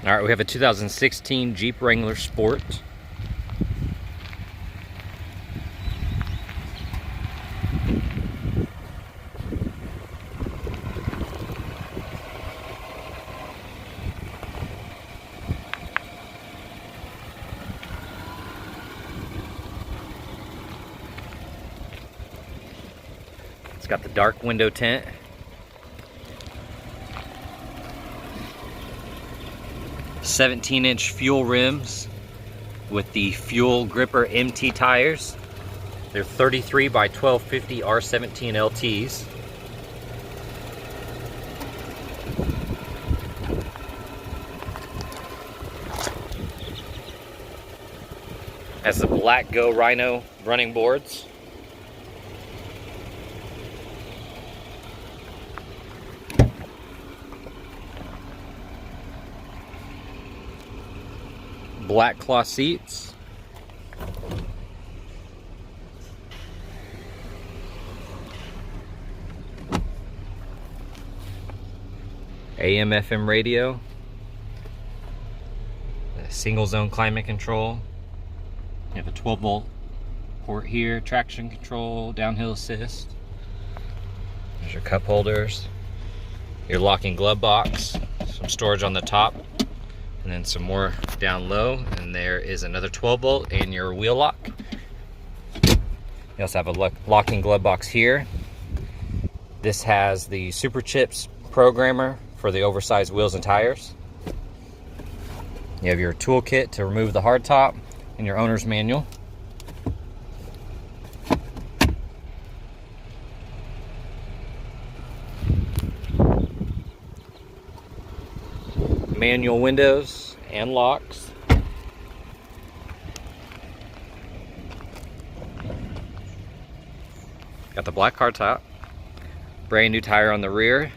All right, we have a 2016 Jeep Wrangler Sport. It's got the dark window tint. "17" fuel rims with the Fuel Gripper MT tires. They're 33 by 1250 R17 LTs. Has the black Go RHINO running boards. Black cloth seats. AM FM radio. Single zone climate control. You have a 12-volt port here, traction control, downhill assist. There's your cup holders, your locking glove box, some storage on the top, and then some more down low. And there is another 12-volt and your wheel lock. You also have a locking glove box here. This has the SUPERCHIPS programmer for the oversized wheels and tires. You have your toolkit to remove the hardtop and your owner's manual. Manual windows and locks. Got the black hardtop. Brand new tire on the rear.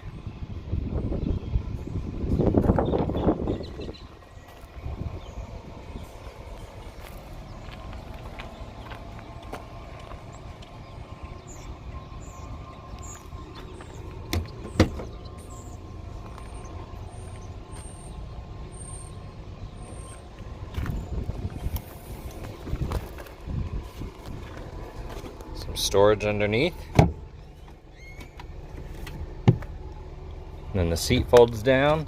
Some storage underneath. And then the seat folds down.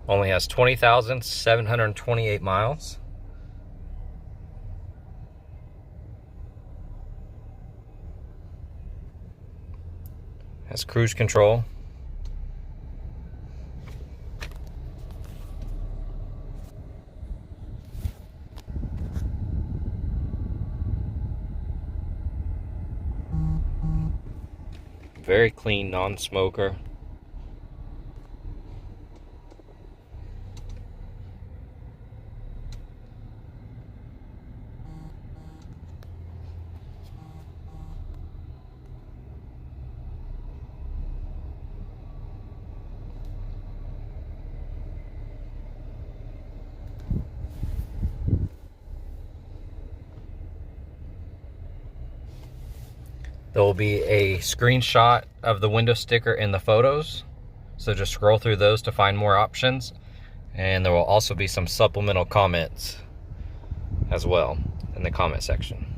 Only has 20,728 miles. Has cruise control. Very clean, non-smoker. There will be a screenshot of the window sticker in the photos. So just scroll through those to find more options. And there will also be some supplemental comments as well in the comment section.